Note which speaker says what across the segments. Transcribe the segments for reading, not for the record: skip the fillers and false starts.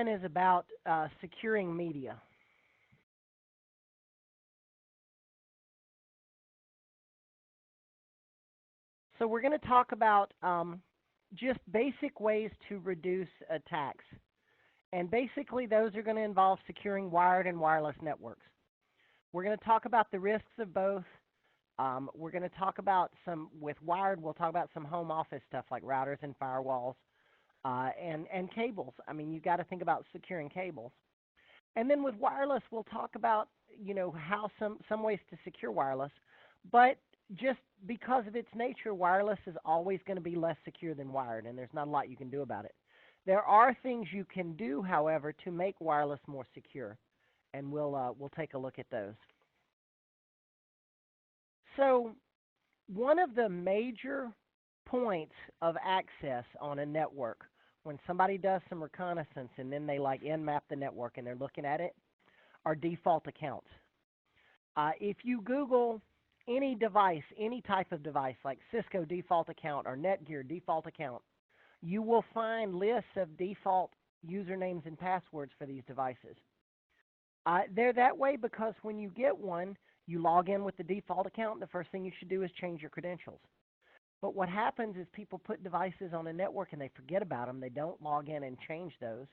Speaker 1: is about securing media. So we're going to talk about just basic ways to reduce attacks. And basically, those are going to involve securing wired and wireless networks. We're going to talk about the risks of both. We're going to talk about with wired, we'll talk about some home office stuff like routers and firewalls and cables. I mean, you've got to think about securing cables. And then with wireless, we'll talk about, how some ways to secure wireless. But just because of its nature, wireless is always going to be less secure than wired, and there's not a lot you can do about it. There are things you can do, however, to make wireless more secure, and we'll take a look at those. So one of the major points of access on a network, when somebody does some reconnaissance and then they like nmap the network and they're looking at it, are default accounts. If you Google any device, any type of device like Cisco default account or Netgear default account, you will find lists of default usernames and passwords for these devices. They're that way because when you get one, you log in with the default account, and the first thing you should do is change your credentials. But what happens is people put devices on a network and they forget about them. They don't log in and change those.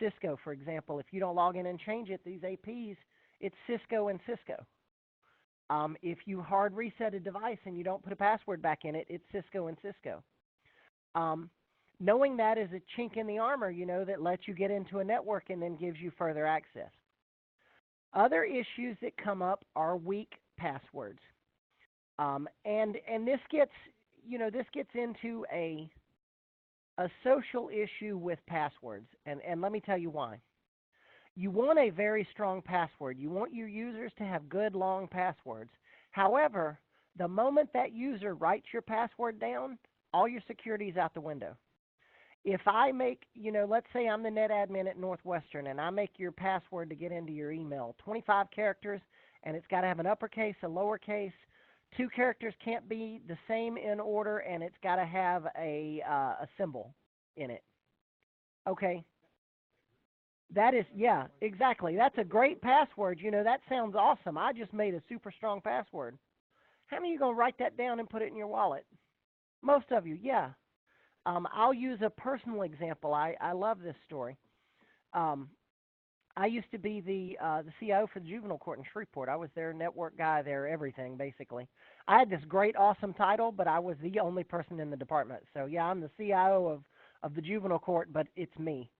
Speaker 1: Cisco, for example, if you don't log in and change it, these APs, it's Cisco and Cisco. If you hard reset a device and you don't put a password back in it, it's Cisco and Cisco. Knowing that is a chink in the armor, that lets you get into a network and then gives you further access. Other issues that come up are weak passwords. And this gets, this gets into a social issue with passwords, and let me tell you why. You want a very strong password. You want your users to have good, long passwords. However, the moment that user writes your password down, all your security is out the window. If I make, let's say I'm the net admin at Northwestern, and I make your password to get into your email 25 characters, and it's got to have an uppercase, a lowercase. 2 characters can't be the same in order, and it's got to have a symbol in it. Okay. That is, yeah, exactly. That's a great password. That sounds awesome. I just made a super strong password. How many of you going to write that down and put it in your wallet? Most of you, yeah. I'll use a personal example. I love this story. I used to be the CIO for the juvenile court in Shreveport. I was their network guy, their everything, basically. I had this great, awesome title, but I was the only person in the department. So, yeah, I'm the CIO of the juvenile court, but it's me.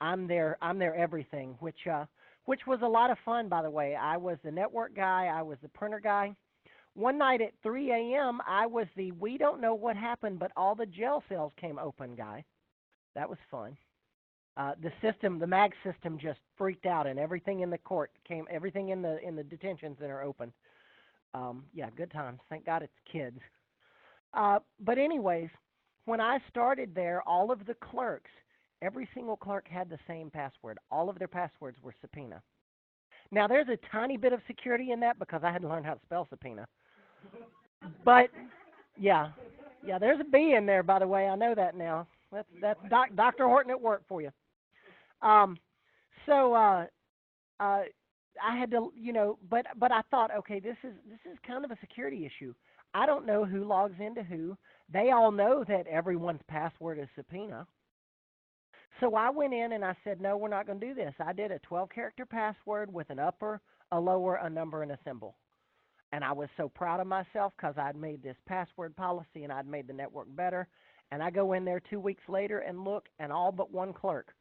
Speaker 1: I'm their everything, which was a lot of fun, by the way. I was the network guy. I was the printer guy. One night at 3 a.m., I was the we don't know what happened, but all the jail cells came open guy. That was fun. The MAG system just freaked out, and everything in the court everything in the detention center opened. Yeah, good times. Thank God it's kids. But anyways, when I started there, all of the clerks, every single clerk had the same password. All of their passwords were subpoena. Now, there's a tiny bit of security in that because I had to learn how to spell subpoena. But, yeah, there's a B in there, by the way. I know that now. That's Dr. Horton at work for you. So I had to, but I thought, okay, this is kind of a security issue. I don't know who logs into who. They all know that everyone's password is subpoena. So I went in and I said, no, we're not going to do this. I did a 12-character password with an upper, a lower, a number, and a symbol. And I was so proud of myself because I'd made this password policy and I'd made the network better. And I go in there 2 weeks later and look, and all but one clerk,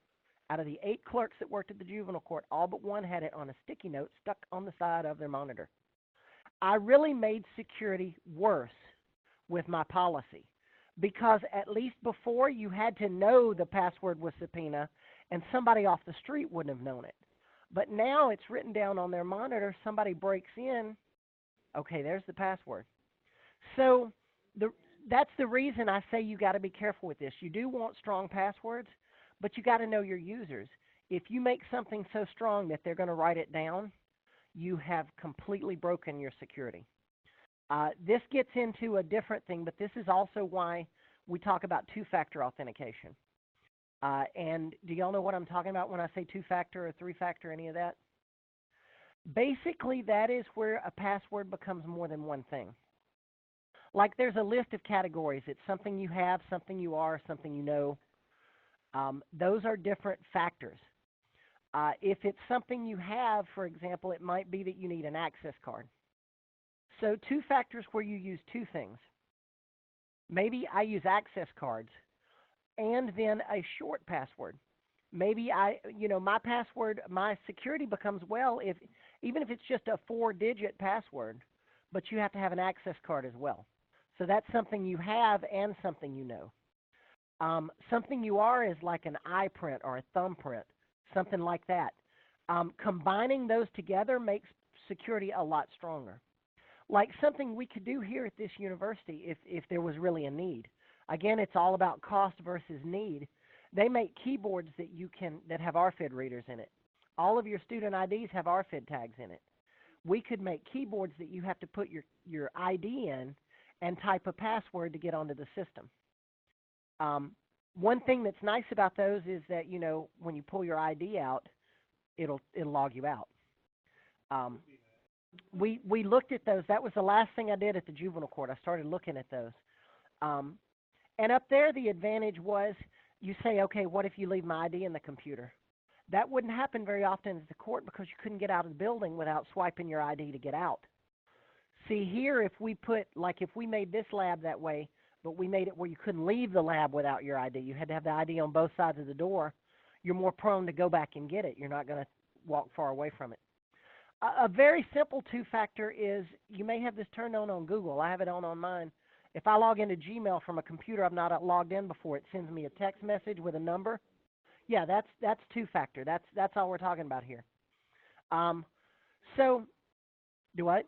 Speaker 1: out of the 8 clerks that worked at the juvenile court, all but one had it on a sticky note stuck on the side of their monitor. I really made security worse with my policy. Because at least before, you had to know the password was subpoena, and somebody off the street wouldn't have known it. But now it's written down on their monitor. Somebody breaks in. Okay, there's the password. So that's the reason I say you got to be careful with this. You do want strong passwords, but you got to know your users. If you make something so strong that they're going to write it down, you have completely broken your security. This gets into a different thing, but this is also why we talk about two-factor authentication. And do y'all know what I'm talking about when I say two-factor or three-factor, any of that? Basically, that is where a password becomes more than one thing. Like there's a list of categories. It's something you have, something you are, something you know. Those are different factors. If it's something you have, for example, it might be that you need an access card. So two factors where you use two things. Maybe I use access cards and then a short password. Maybe my password, my security becomes even if it's just a 4-digit password, but you have to have an access card as well. So that's something you have and something you know. Something you are is like an eye print or a thumbprint, something like that. Combining those together makes security a lot stronger. Like something we could do here at this university if there was really a need. Again, it's all about cost versus need. They make keyboards that have RFID readers in it. All of your student IDs have RFID tags in it. We could make keyboards that you have to put your ID in and type a password to get onto the system. One thing that's nice about those is that when you pull your ID out, it'll log you out. We looked at those. That was the last thing I did at the juvenile court. I started looking at those. And up there, the advantage was you say, okay, what if you leave my ID in the computer? That wouldn't happen very often at the court because you couldn't get out of the building without swiping your ID to get out. See, here, if we made this lab that way, but we made it where you couldn't leave the lab without your ID, you had to have the ID on both sides of the door, you're more prone to go back and get it. You're not going to walk far away from it. A very simple two-factor is you may have this turned on Google. I have it on mine. If I log into Gmail from a computer I've not logged in before, it sends me a text message with a number. Yeah, that's two-factor. That's all we're talking about here. So, do what?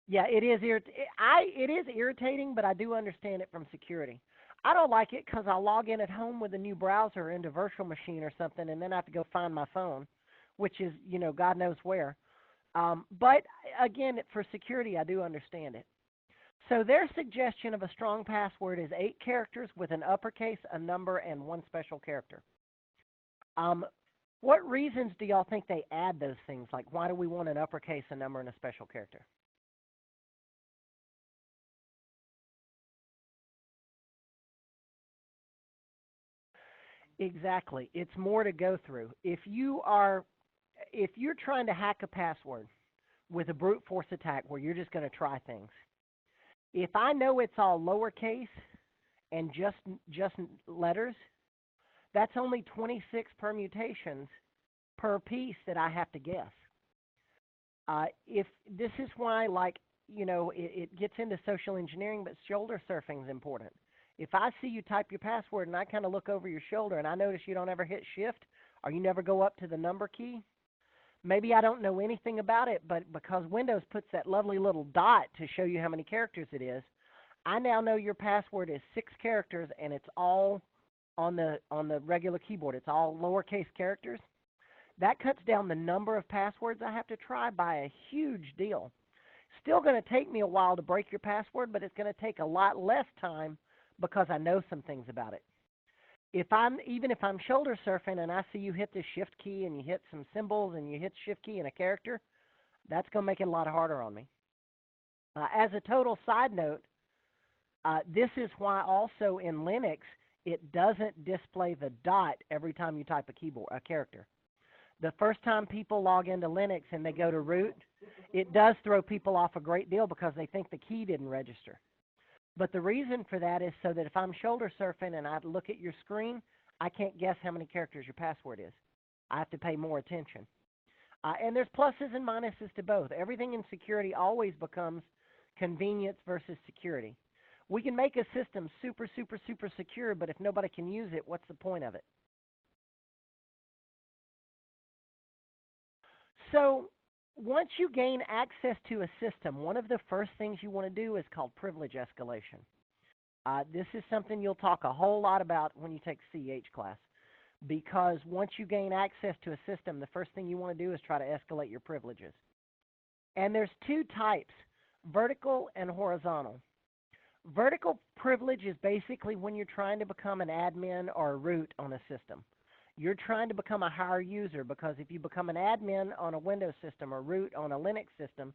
Speaker 1: Yeah, it is irritating, but I do understand it from security. I don't like it because I'll log in at home with a new browser into virtual machine or something, and then I have to go find my phone, which is, God knows where. But again, for security, I do understand it. So their suggestion of a strong password is 8 characters with an uppercase, a number, and one special character. What reasons do y'all think they add those things? Like, why do we want an uppercase, a number, and a special character? Exactly. It's more to go through. If you're trying to hack a password with a brute force attack where you're just going to try things, if I know it's all lowercase and just letters, that's only 26 permutations per piece that I have to guess. If this is why, it gets into social engineering, but shoulder surfing is important. If I see you type your password and I kind of look over your shoulder and I notice you don't ever hit shift or you never go up to the number key, maybe I don't know anything about it, but because Windows puts that lovely little dot to show you how many characters it is, I now know your password is 6 characters and it's all on the regular keyboard. It's all lowercase characters. That cuts down the number of passwords I have to try by a huge deal. Still going to take me a while to break your password, but it's going to take a lot less time because I know some things about it. Even if I'm shoulder surfing and I see you hit the shift key and you hit some symbols and you hit shift key and a character, that's going to make it a lot harder on me. As a total side note, this is why also in Linux it doesn't display the dot every time you type a character. The first time people log into Linux and they go to root, it does throw people off a great deal because they think the key didn't register. But the reason for that is so that if I'm shoulder surfing and I look at your screen, I can't guess how many characters your password is. I have to pay more attention. And there's pluses and minuses to both. Everything in security always becomes convenience versus security. We can make a system super, super, super secure, but if nobody can use it, what's the point of it? So once you gain access to a system, one of the first things you want to do is called privilege escalation. This is something you'll talk a whole lot about when you take CH class, because once you gain access to a system, the first thing you want to do is try to escalate your privileges. And there's 2 types, vertical and horizontal. Vertical privilege is basically when you're trying to become an admin or a root on a system. You're trying to become a higher user because if you become an admin on a Windows system or root on a Linux system,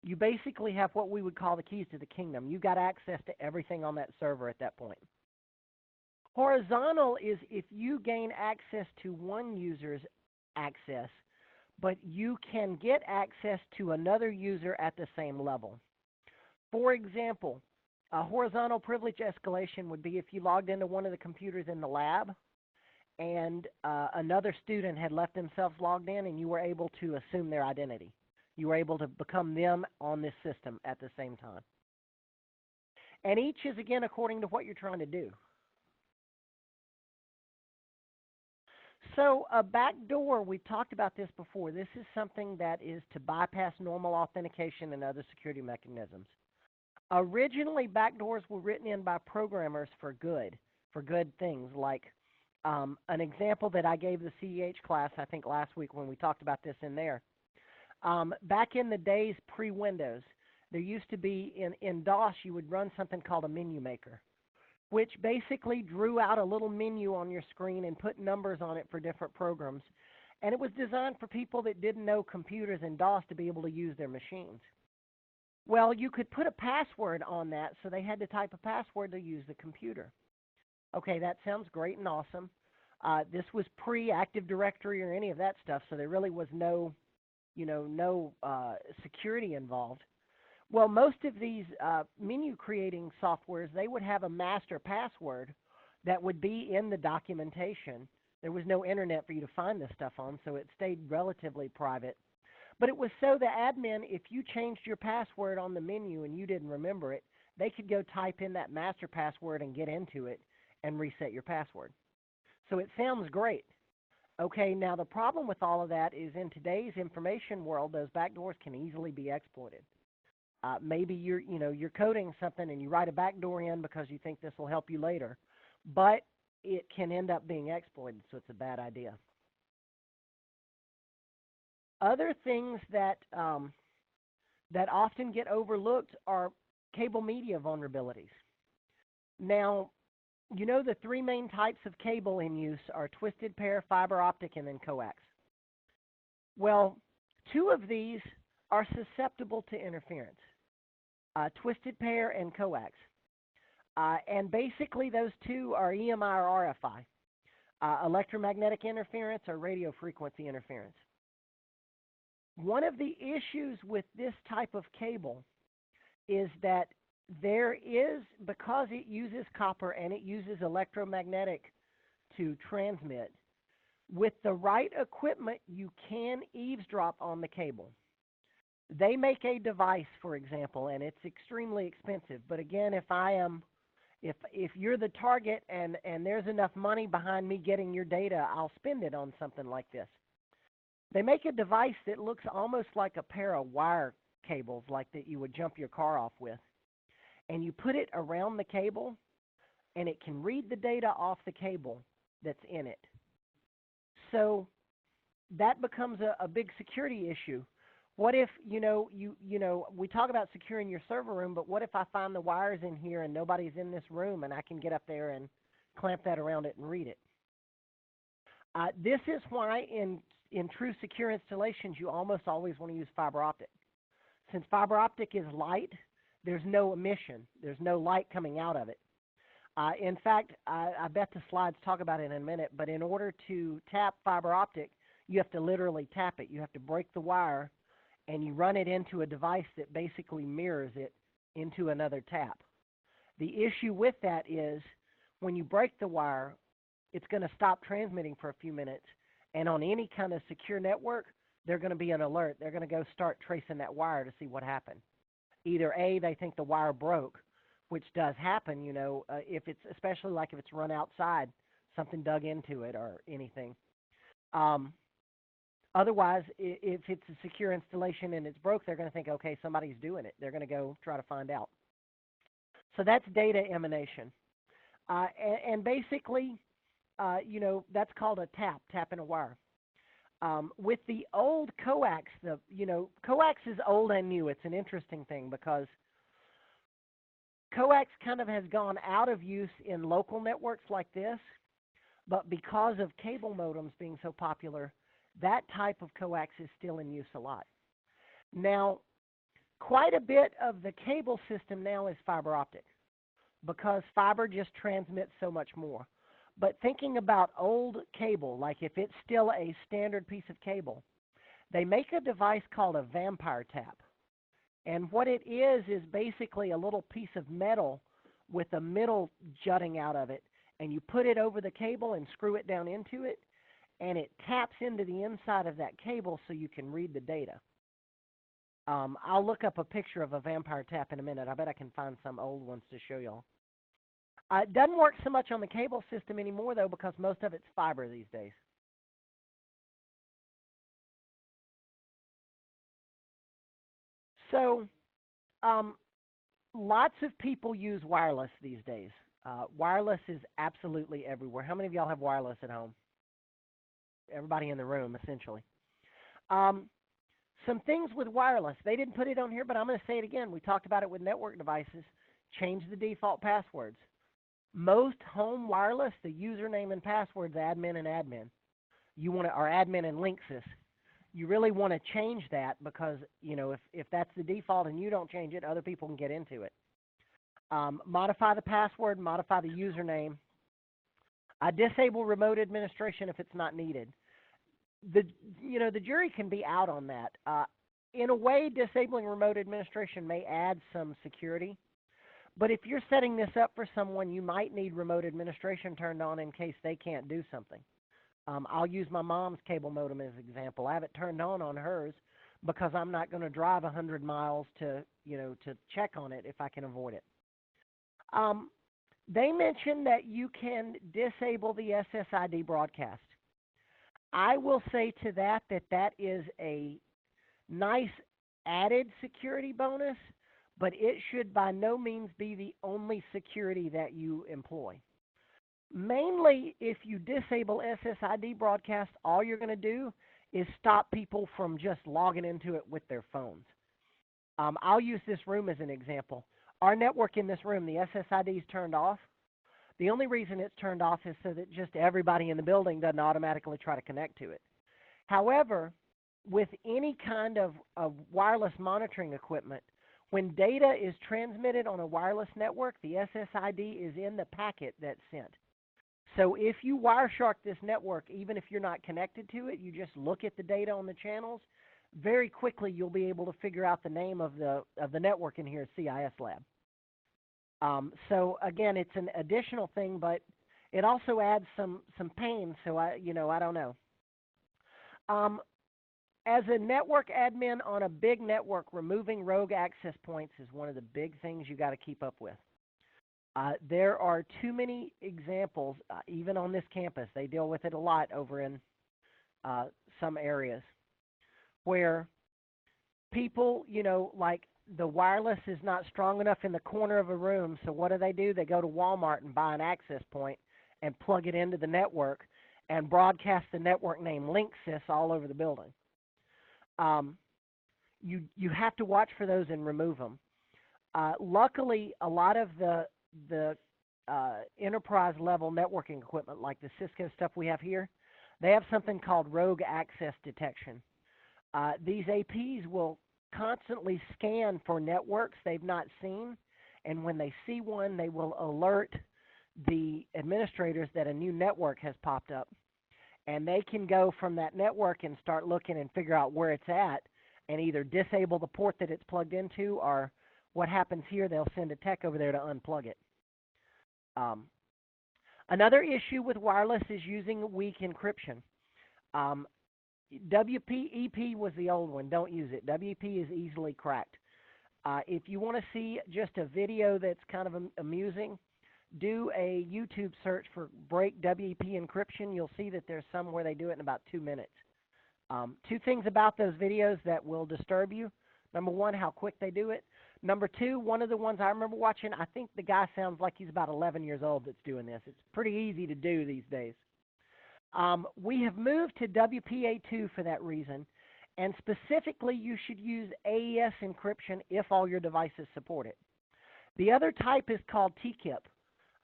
Speaker 1: you basically have what we would call the keys to the kingdom. You got access to everything on that server at that point. Horizontal is if you gain access to one user's access, but you can get access to another user at the same level. For example, a horizontal privilege escalation would be if you logged into one of the computers in the lab and another student had left themselves logged in and you were able to assume their identity. You were able to become them on this system at the same time. And each is, again, according to what you're trying to do. So a backdoor, we've talked about this before. This is something that is to bypass normal authentication and other security mechanisms. Originally, backdoors were written in by programmers for good things. Like an example that I gave the CEH class, I think last week when we talked about this in there. Back in the days pre-Windows, there used to be, in DOS, you would run something called a menu maker, which basically drew out a little menu on your screen and put numbers on it for different programs. And it was designed for people that didn't know computers and DOS to be able to use their machines. Well, you could put a password on that, so they had to type a password to use the computer. Okay, that sounds great and awesome. This was pre-Active Directory or any of that stuff, so there really was no security involved. Well, most of these menu creating softwares, they would have a master password that would be in the documentation. There was no internet for you to find this stuff on, so it stayed relatively private. But it was so the admin, if you changed your password on the menu and you didn't remember it, they could go type in that master password and get into it and reset your password. So it sounds great. Okay, now the problem with all of that is in today's information world, those backdoors can easily be exploited. Maybe you're coding something and you write a backdoor in because you think this will help you later, but it can end up being exploited, so it's a bad idea. Other things that that often get overlooked are cable media vulnerabilities. Now, you know the three main types of cable in use are twisted pair, fiber optic, and then coax. Well, two of these are susceptible to interference, twisted pair and coax. And basically those two are EMI or RFI, electromagnetic interference or radio frequency interference. One of the issues with this type of cable is that there is, because it uses copper and it uses electromagnetic to transmit, with the right equipment, you can eavesdrop on the cable. They make a device, for example, and it's extremely expensive. But again, if you're the target and there's enough money behind me getting your data, I'll spend it on something like this. They make a device that looks almost like a pair of wire cables, like that you would jump your car off with. And you put it around the cable, and it can read the data off the cable that's in it. So that becomes a big security issue. What if, we talk about securing your server room, but what if I find the wires in here and nobody's in this room and I can get up there and clamp that around it and read it? This is why in true secure installations, you almost always want to use fiber optic. Since fiber optic is light, there's no emission. There's no light coming out of it. In fact, I bet the slides talk about it in a minute, but in order to tap fiber optic, you have to literally tap it. You have to break the wire, and you run it into a device that basically mirrors it into another tap. The issue with that is when you break the wire, it's going to stop transmitting for a few minutes, and on any kind of secure network, they're going to be an alert. They're going to go start tracing that wire to see what happened. Either A, they think the wire broke, which does happen, if it's, especially like if it's run outside, something dug into it or anything. Otherwise, if it's a secure installation and it's broke, they're going to think, okay, somebody's doing it. They're going to go try to find out. So that's data emanation. And basically, that's called a tapping a wire. With the old coax, coax is old and new. It's an interesting thing because Coax kind of has gone out of use in local networks like this, but because of cable modems being so popular, that type of coax is still in use a lot. Now, quite a bit of the cable system now is fiber optic because fiber just transmits so much more. But thinking about old cable, like if it's still a standard piece of cable, they make a device called a vampire tap. And what it is basically a little piece of metal with a middle jutting out of it. And you put it over the cable and screw it down into it, and it taps into the inside of that cable so you can read the data. I'll look up a picture of a vampire tap in a minute. I bet I can find some old ones to show y'all. It doesn't work so much on the cable system anymore, though, because most of it's fiber these days. So, lots of people use wireless these days. Wireless is absolutely everywhere. How many of y'all have wireless at home? Everybody in the room, essentially. Some things with wireless. They didn't put it on here, but I'm going to say it again. We talked about it with network devices. Change the default passwords. Most home wireless, the username and passwords, admin and admin. You want to, or admin and Linksys. You really want to change that because, you know, if that's the default and you don't change it, other people can get into it. Modify the password, modify the username. Disable remote administration if it's not needed. The jury can be out on that. In a way, disabling remote administration may add some security. But if you're setting this up for someone, you might need remote administration turned on in case they can't do something. I'll use my mom's cable modem as an example. I have it turned on hers because I'm not going to drive 100 miles to check on it if I can avoid it. They mentioned that you can disable the SSID broadcast. I will say to that is a nice added security bonus, but it should by no means be the only security that you employ. Mainly, if you disable SSID broadcast, all you're going to do is stop people from just logging into it with their phones. I'll use this room as an example. Our network in this room, the SSID is turned off. The only reason it's turned off is so that just everybody in the building doesn't automatically try to connect to it. However, with any kind of wireless monitoring equipment, when data is transmitted on a wireless network, the SSID is in the packet that's sent. So if you Wireshark this network, even if you're not connected to it, you just look at the data on the channels, very quickly you'll be able to figure out the name of the network in here, CIS Lab. So again, it's an additional thing, but it also adds some pain. So I don't know. As a network admin on a big network, removing rogue access points is one of the big things you got to keep up with. There are too many examples, even on this campus. They deal with it a lot over in some areas where people, like the wireless is not strong enough in the corner of a room. So what do? They go to Walmart and buy an access point and plug it into the network and broadcast the network name Linksys all over the building. You have to watch for those and remove them. Luckily, a lot of the enterprise level networking equipment, like the Cisco stuff we have here, they have something called rogue access detection. These APs will constantly scan for networks they've not seen, and when they see one, they will alert the administrators that a new network has popped up. And they can go from that network and start looking and figure out where it's at and either disable the port that it's plugged into, or what happens here, they'll send a tech over there to unplug it. Another issue with wireless is using weak encryption. WPEP was the old one. Don't use it. WP is easily cracked. If you want to see just a video that's kind of amusing, do a YouTube search for break WEP encryption. You'll see that there's some where they do it in about 2 minutes. Two things about those videos that will disturb you. Number one, how quick they do it. Number two, one of the ones I remember watching, I think the guy sounds like he's about 11 years old that's doing this. It's pretty easy to do these days. We have moved to WPA2 for that reason, and specifically you should use AES encryption if all your devices support it. The other type is called TKIP,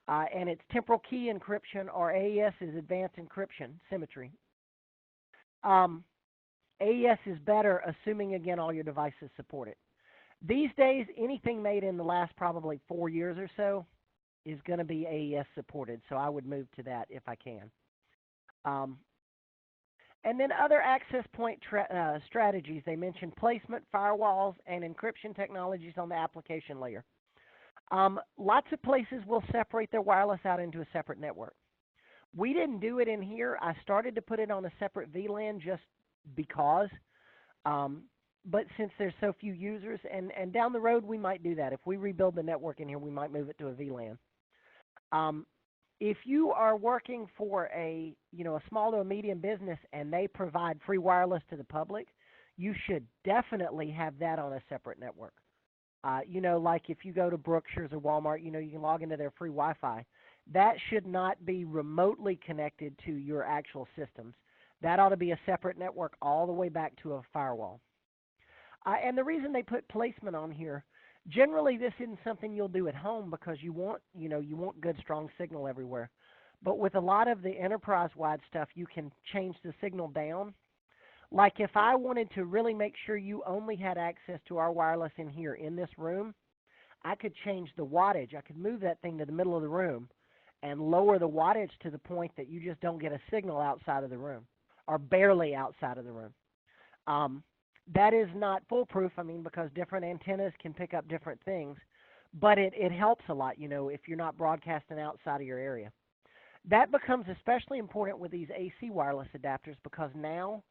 Speaker 1: and it's temporal key encryption, or AES is advanced encryption symmetry. AES is better, assuming, again, all your devices support it. These days, anything made in the last probably 4 years or so is going to be AES supported, so I would move to that if I can. And then other access point strategies. They mentioned placement, firewalls, and encryption technologies on the application layer. Lots of places will separate their wireless out into a separate network. We didn't do it in here. I started to put it on a separate VLAN just because. But since there's so few users, and down the road we might do that. If we rebuild the network in here, we might move it to a VLAN. If you are working for a small to a medium business and they provide free wireless to the public, you should definitely have that on a separate network. Like if you go to Brookshire's or Walmart, you can log into their free Wi-Fi. That should not be remotely connected to your actual systems. That ought to be a separate network all the way back to a firewall. And the reason they put placement on here, generally this isn't something you'll do at home because you want good strong signal everywhere. But with a lot of the enterprise-wide stuff, you can change the signal down. Like if I wanted to really make sure you only had access to our wireless in here in this room, I could change the wattage. I could move that thing to the middle of the room and lower the wattage to the point that you just don't get a signal outside of the room, or barely outside of the room. That is not foolproof, because different antennas can pick up different things, but it helps a lot, if you're not broadcasting outside of your area. That becomes especially important with these AC wireless adapters because now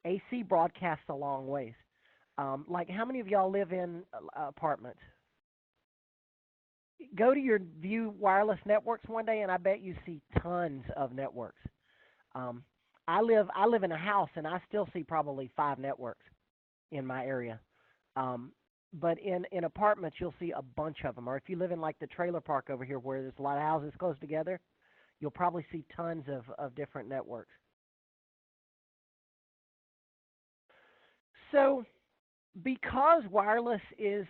Speaker 1: AC broadcasts a long ways. Like how many of y'all live in apartments? Go to your View Wireless Networks one day, and I bet you see tons of networks. I live in a house, and I still see probably 5 networks in my area. But in apartments, you'll see a bunch of them. Or if you live in like the trailer park over here where there's a lot of houses close together, you'll probably see tons of different networks. So because wireless is,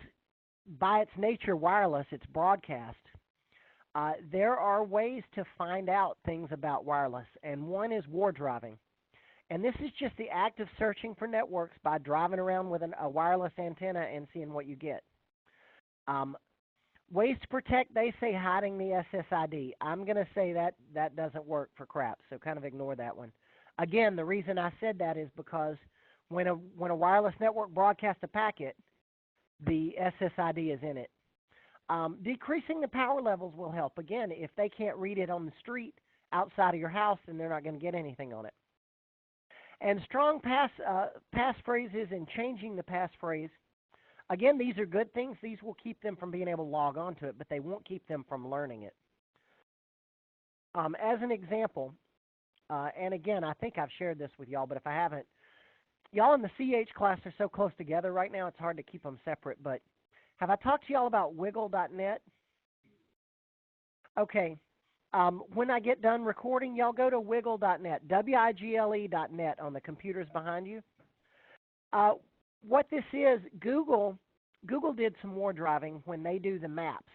Speaker 1: by its nature, wireless, it's broadcast, there are ways to find out things about wireless, and one is war driving. And this is just the act of searching for networks by driving around with a wireless antenna and seeing what you get. Ways to protect, they say hiding the SSID. I'm going to say that doesn't work for crap, so kind of ignore that one. Again, the reason I said that is because when a wireless network broadcasts a packet, the SSID is in it. Decreasing the power levels will help. Again, if they can't read it on the street outside of your house, then they're not going to get anything on it. And strong passphrases and changing the passphrase. Again, these are good things. These will keep them from being able to log on to it, but they won't keep them from learning it. As an example, and again, I think I've shared this with y'all, but if I haven't, y'all in the CH class are so close together right now, it's hard to keep them separate. But have I talked to y'all about wiggle.net? Okay. When I get done recording, y'all go to wiggle.net, WIGLE.net on the computers behind you. What this is, Google did some war driving when they do the maps,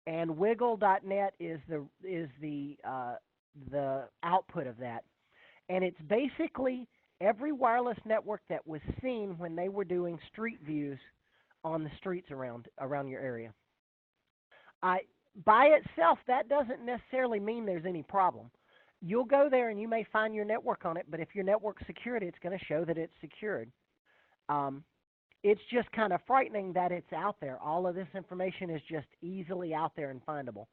Speaker 1: and wiggle.net is the output of that, and it's basically every wireless network that was seen when they were doing street views on the streets around your area. By itself, that doesn't necessarily mean there's any problem. You'll go there and you may find your network on it, but if your network's secured, it's going to show that it's secured. It's just kind of frightening that it's out there. All of this information is just easily out there and findable.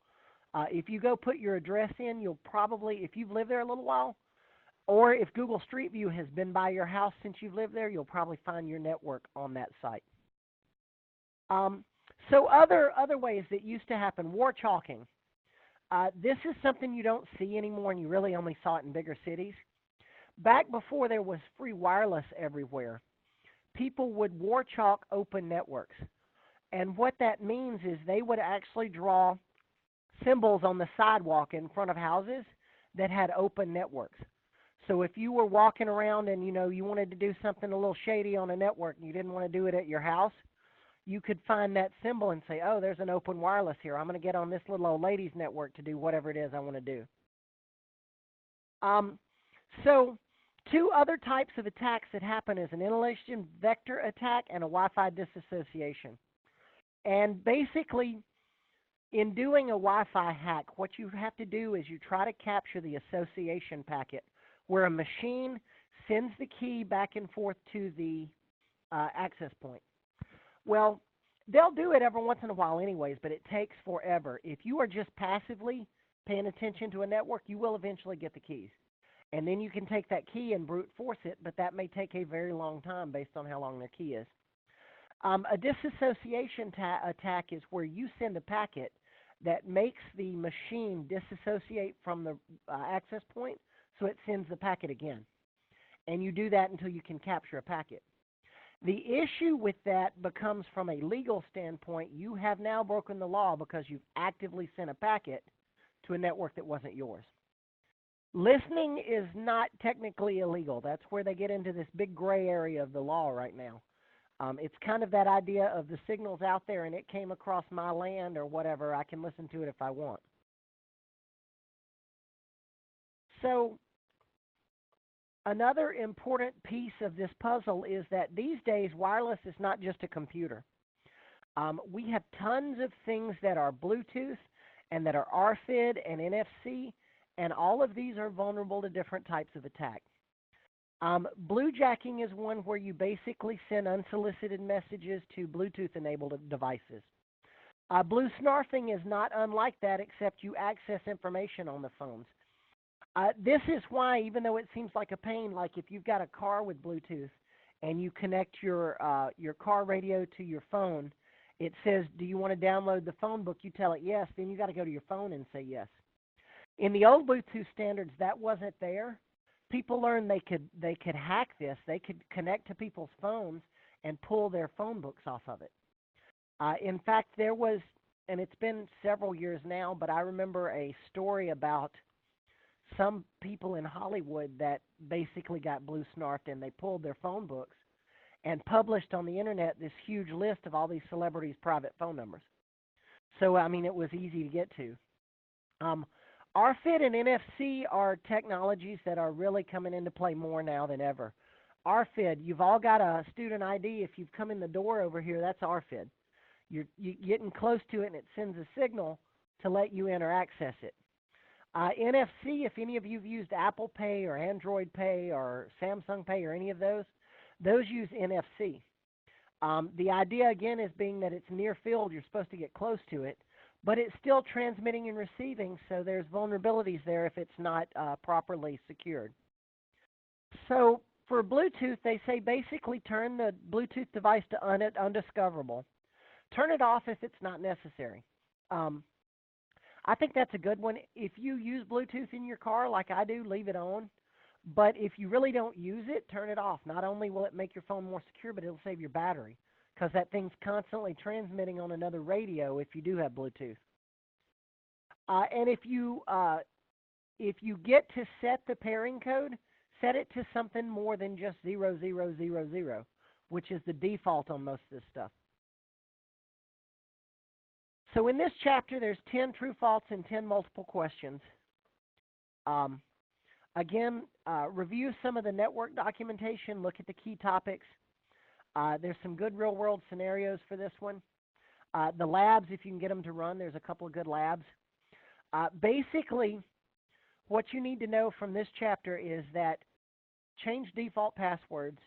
Speaker 1: If you go put your address in, you'll probably, if you've lived there a little while, or if Google Street View has been by your house since you've lived there, you'll probably find your network on that site. So other ways that used to happen, war chalking. This is something you don't see anymore, and you really only saw it in bigger cities. Back before there was free wireless everywhere, people would war chalk open networks. And what that means is they would actually draw symbols on the sidewalk in front of houses that had open networks. So if you were walking around and you wanted to do something a little shady on a network and you didn't want to do it at your house, you could find that symbol and say, oh, there's an open wireless here. I'm going to get on this little old lady's network to do whatever it is I want to do. Um, so, two other types of attacks that happen is an inhalation vector attack and a Wi-Fi disassociation. And basically, in doing a Wi-Fi hack, what you have to do is you try to capture the association packet where a machine sends the key back and forth to the access point. Well, they'll do it every once in a while anyways, but it takes forever. If you are just passively paying attention to a network, you will eventually get the keys. And then you can take that key and brute force it, but that may take a very long time based on how long their key is. A disassociation attack is where you send a packet that makes the machine disassociate from the access point, so it sends the packet again. And you do that until you can capture a packet. The issue with that becomes from a legal standpoint, you have now broken the law because you've actively sent a packet to a network that wasn't yours. Listening is not technically illegal. That's where they get into this big gray area of the law right now. It's kind of that idea of the signal's out there and it came across my land or whatever. I can listen to it if I want. So another important piece of this puzzle is that these days wireless is not just a computer. We have tons of things that are Bluetooth and that are RFID and NFC, and all of these are vulnerable to different types of attack. Bluejacking is one where you basically send unsolicited messages to Bluetooth-enabled devices. Blue snarfing is not unlike that, except you access information on the phones. This is why, even though it seems like a pain, like if you've got a car with Bluetooth and you connect your car radio to your phone, it says, do you want to download the phone book? You tell it yes, then you got to go to your phone and say yes. In the old Bluetooth standards, that wasn't there. People learned they could hack this. They could connect to people's phones and pull their phone books off of it. In fact, there was, and it's been several years now, but I remember a story about some people in Hollywood that basically got blue snarfed and they pulled their phone books and published on the internet this huge list of all these celebrities' private phone numbers. So, I mean, it was easy to get to. RFID and NFC are technologies that are really coming into play more now than ever. RFID, you've all got a student ID. If you've come in the door over here, that's RFID. You're getting close to it, and it sends a signal to let you in or access it. NFC, if any of you have used Apple Pay or Android Pay or Samsung Pay or any of those use NFC. The idea, again, is being that it's near field. You're supposed to get close to it, but it's still transmitting and receiving, so there's vulnerabilities there if it's not properly secured. So for Bluetooth, they say basically turn the Bluetooth device to undiscoverable. Turn it off if it's not necessary. I think that's a good one. If you use Bluetooth in your car like I do, leave it on. But if you really don't use it, turn it off. Not only will it make your phone more secure, but it'll save your battery because that thing's constantly transmitting on another radio if you do have Bluetooth. And if you get to set the pairing code, set it to something more than just 0000, which is the default on most of this stuff. So in this chapter, there's 10 true, false, and 10 multiple questions. Again, review some of the network documentation, look at the key topics. There's some good real-world scenarios for this one. The labs, if you can get them to run, there's a couple of good labs. Basically, what you need to know from this chapter is that change default passwords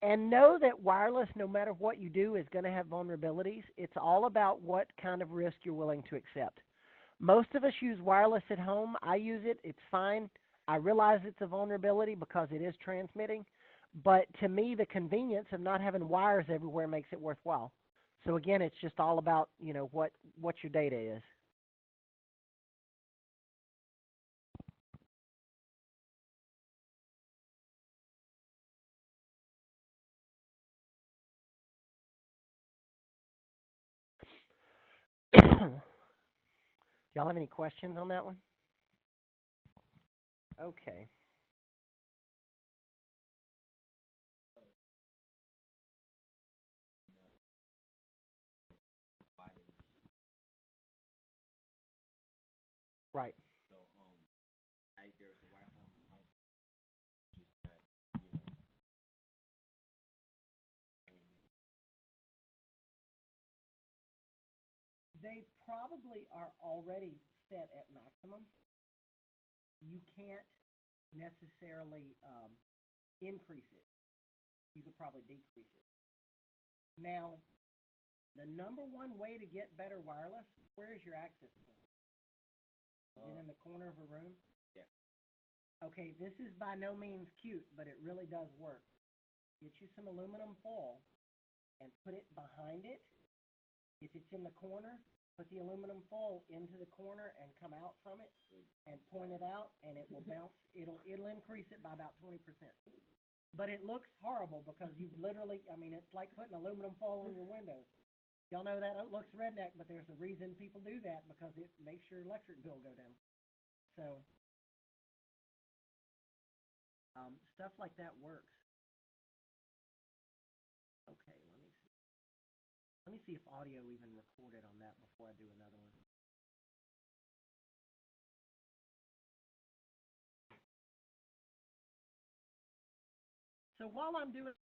Speaker 1: and know that wireless, no matter what you do, is going to have vulnerabilities. It's all about what kind of risk you're willing to accept. Most of us use wireless at home. I use it. It's fine. I realize it's a vulnerability because it is transmitting. But to me, the convenience of not having wires everywhere makes it worthwhile. So again, it's just all about, what your data is. Y'all have any questions on that one? Okay. Right. They probably are already set at maximum. You can't necessarily increase it. You could probably decrease it. Now, the number one way to get better wireless, where is your access point? Is it in the corner of a room?
Speaker 2: Yeah.
Speaker 1: Okay, this is by no means cute, but it really does work. Get you some aluminum foil and put it behind it. If it's in the corner, put the aluminum foil into the corner and come out from it and point it out, and it will bounce. It'll increase it by about 20%. But it looks horrible because you've literally, I mean, it's like putting aluminum foil on your windows. Y'all know that it looks redneck, but there's a reason people do that, because it makes your electric bill go down. So stuff like that works. Okay, let me see if audio even recorded on that before I do another one. So while I'm doing